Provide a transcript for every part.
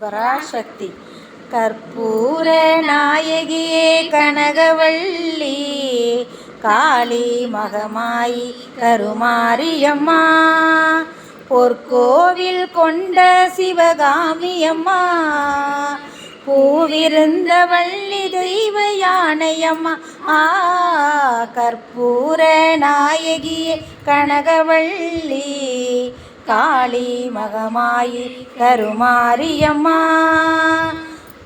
பராசக்தி. கற்பூர நாயகியே கனகவள்ளி, காளி மகமாயி கருமாரியம்மா, பொற்கோவில் கொண்ட சிவகாமியம்மா, பூவிருந்த வள்ளி தெய்வ யானையம்மா. கற்பூர நாயகியே கனகவள்ளி, காளி மகமாயி கருமாரியம்மா,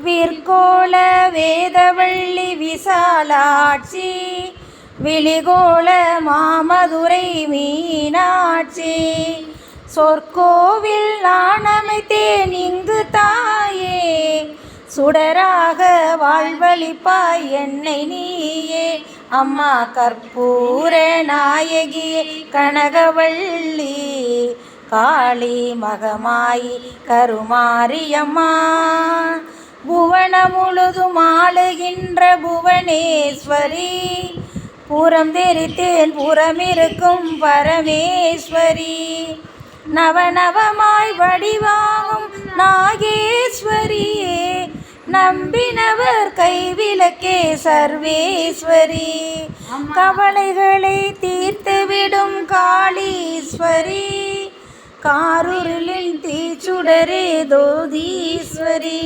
விற்கோள வேதவள்ளி விசாலாட்சி, விழிகோள மாமதுரை மீனாட்சி, சொற்கோவில் நான் அமைத்தேன் இங்கு தாயே, சுடராக வாழ்வழிப்பாய் என்னை நீயே. அம்மா கற்பூர நாயகியே கனகவள்ளி, காளி மகமாயி கருமாரியம்மா, புவனம் முழுதும் ஆளுகின்ற புவனேஸ்வரி, புறம் தெரித்தேன் புறமிருக்கும் பரமேஸ்வரி, நவநவமாய் வடிவாகும் நாகேஸ்வரியே, நம்பினவர் கைவிளக்கே சர்வேஸ்வரி, கவலைகளை தீர்த்துவிடும் காளீஸ்வரி, காருருளின் தீச்சுடரே தோதீஸ்வரி,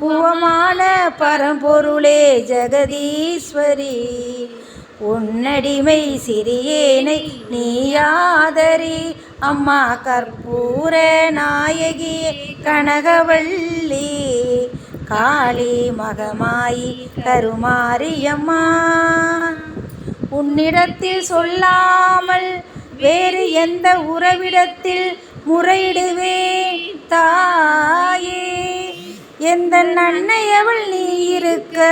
உவமான பரம்பொருளே ஜெகதீஸ்வரி, உன்னடிமை சிறியேனை நீயாதரி. அம்மா கற்பூர நாயகியே கனகவள்ளி, காளி மகமாயி கருமாரியம்மா, உன்னிடத்தில் சொல்லாமல் வேறு எந்த உறவிடத்தில் முறையிடுவேன் தாயே, எந்த அன்னையவள் நீ இருக்க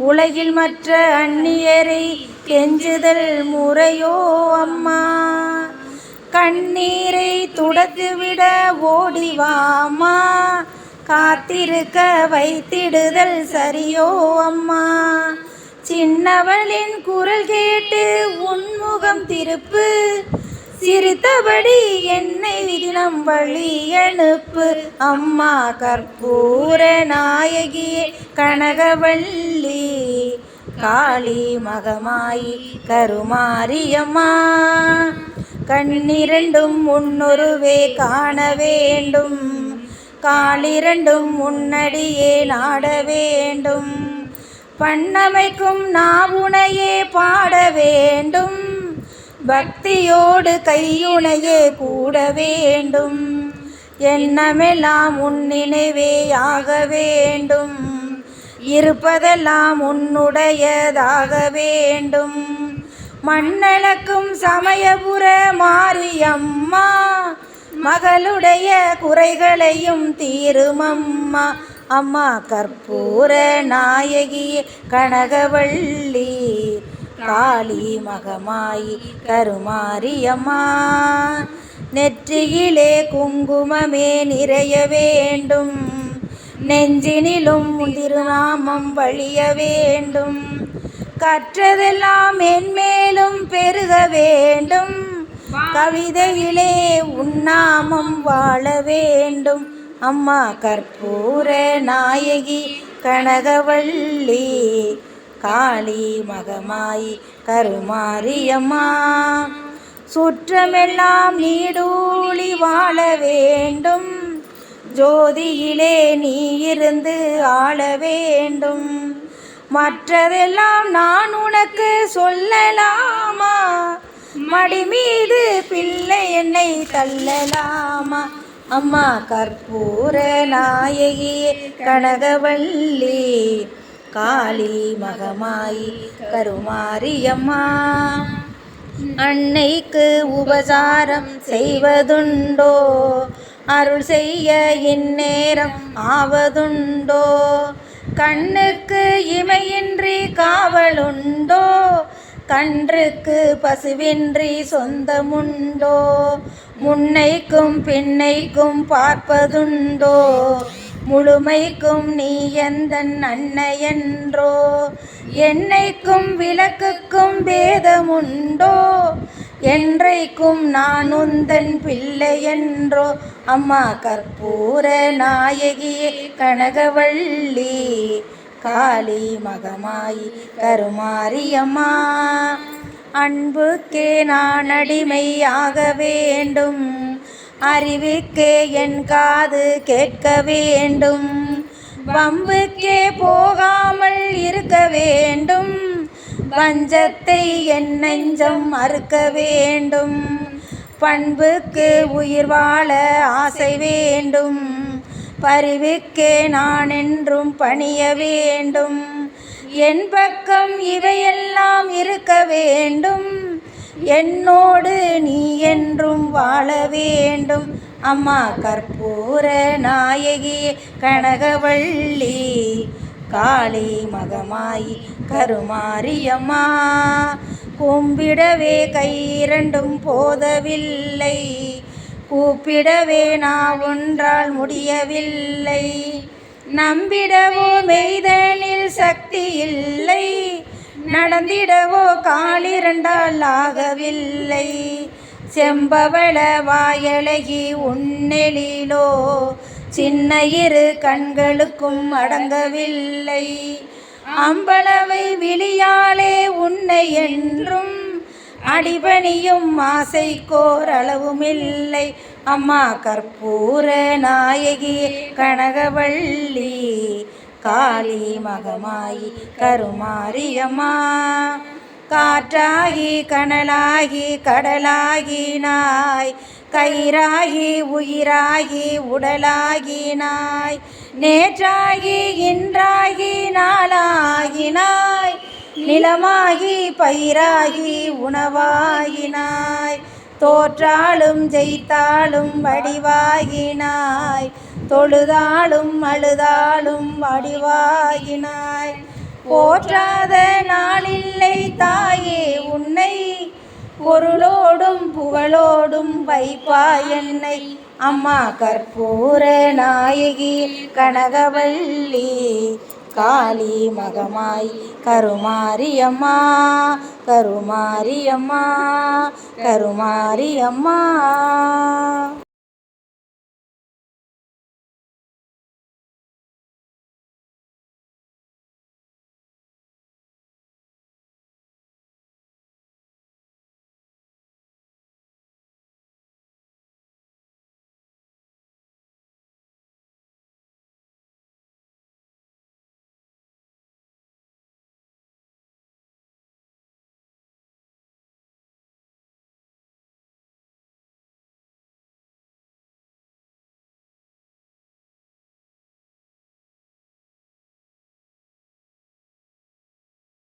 உலகில் மற்ற அந்நியரை கெஞ்சுதல் முறையோ அம்மா, கண்ணீரை துடைத்துவிட ஓடிவாமா, காத்திருக்க வைத்திடுதல் சரியோ அம்மா, சின்னவளின் குரல் கேட்டு உன்முகம் திருப்பு, சிரித்தபடி என்னை தினம் வழி அனுப்பு. அம்மா கற்பூர நாயகியே கனகவள்ளி, காளி மகமாயி கருமாரியம்மா, கண்ணிரண்டும் முன்னொருவே காண வேண்டும், காலிரண்டும் முன்னடியே நாட வேண்டும், பண்ணமைக்கும் நாவுனையே பாட வேண்டும், பக்தியோடு கையுனையே கூட வேண்டும், எண்ணமெல்லாம் உன் நினைவே ஆக வேண்டும், இருப்பதெல்லாம் உன்னுடையதாக வேண்டும், மண்ணளக்கும் சமயபுர மாரியம்மா, மகளுடைய குறைகளையும் தீருமம்மா. அம்மா கற்பூர நாயகியே கனகவள்ளி, காளி மகமாயி கருமாரியம்மா, நெற்றியிலே குங்குமமே நிறைய வேண்டும், நெஞ்சினிலும் திருநாமம் வழிய வேண்டும், கற்றதெல்லாம் மென்மேலும் பெருக வேண்டும், கவிதையிலே உன்னாமம் வாழ வேண்டும். அம்மா கற்பூர நாயகி கனகவள்ளி, காளி மகமாயி கருமாரியம்மா, சுற்றமெல்லாம் நீடூழி வாழ வேண்டும், ஜோதியிலே நீ இருந்து ஆள வேண்டும், மற்றதெல்லாம் நான் உனக்கு சொல்லலாமா, மடி மீது பிள்ளை என்னை தள்ளலாமா. அம்மா கற்பூர நாயகியே கனகவள்ளி, காளி மகமாயி கருமாரியம்மா, அன்னைக்கு உபசாரம் செய்வதுண்டோ, அருள் செய்ய இந்நேரம் ஆவதுண்டோ, கண்ணுக்கு இமையின்றி காவலுண்டோ, கன்றுக்கு பசுவின்றி சொந்தமுண்டோ, முன்னைக்கும் பின்னைக்கும் பார்ப்பதுண்டோ, முழுமைக்கும் நீ எந்தன் அன்னையென்றோ, என்னைக்கும் விளக்குக்கும் பேதமுண்டோ, என்றைக்கும் நான் உந்தன் பிள்ளை என்றோ. அம்மா கற்பூர நாயகியே கனகவள்ளி காளி மகமாயி கருமாரியம்மா. அன்புக்கே நான் அடிமையாக வேண்டும், அறிவுக்கே என் காது கேட்க வேண்டும், வம்புக்கே போகாமல் இருக்க வேண்டும், வஞ்சத்தை என் நெஞ்சம் மறுக்க வேண்டும், பண்புக்கு உயிர் வாழ ஆசை வேண்டும், பரிவுக்கே நான் என்றும் பணிய வேண்டும், என் பக்கம் இவையெல்லாம் இருக்க வேண்டும், என்னோடு நீ என்றும் வாழ வேண்டும். அம்மா கற்பூர நாயகி கனகவள்ளி காளி மகமாயி கருமாரியம்மா. கும்பிடவே கை இரண்டும் போதவில்லை, கூப்பிடவே நான் ஒன்றால் முடியவில்லை, நம்பிடவோ மெய்தனில் சக்தி இல்லை, நடந்திடவோ காலிரண்டால் ஆகவில்லை, செம்பவள வாயழகி உன்னெழிலோ சின்ன இரு கண்களுக்கும் அடங்கவில்லை, அம்பளவை விழியாலே உன்னை என்றும் அடிபணியும் ஆசைக்கோர் அளவுமில்லை. அம்மா கற்பூர நாயகி கனகவள்ளி காளி மகமாயி கருமாரியம்மா. காற்றாகி கனலாகி கடலாகினாய், கயிறாகி உயிராகி உடலாகினாய், நேற்றாகி இன்றாகி நாளாகினாய், நிலமாகி பயிராகி உணவாகினாய், தோற்றாலும் ஜெயித்தாலும் வடிவாகினாய், தொழுதாலும் அழுதாலும் வடிவாகினாய், போற்றாத நாளில்லை தாயே உன்னை, பொருளோடும் புகழோடும் வைப்பாய் என்னை. அம்மா கற்பூர நாயகி கனகவள்ளி காளி மகமாய் கருமாரியம்மா கருமாரியம்மா கருமாரியம்மா.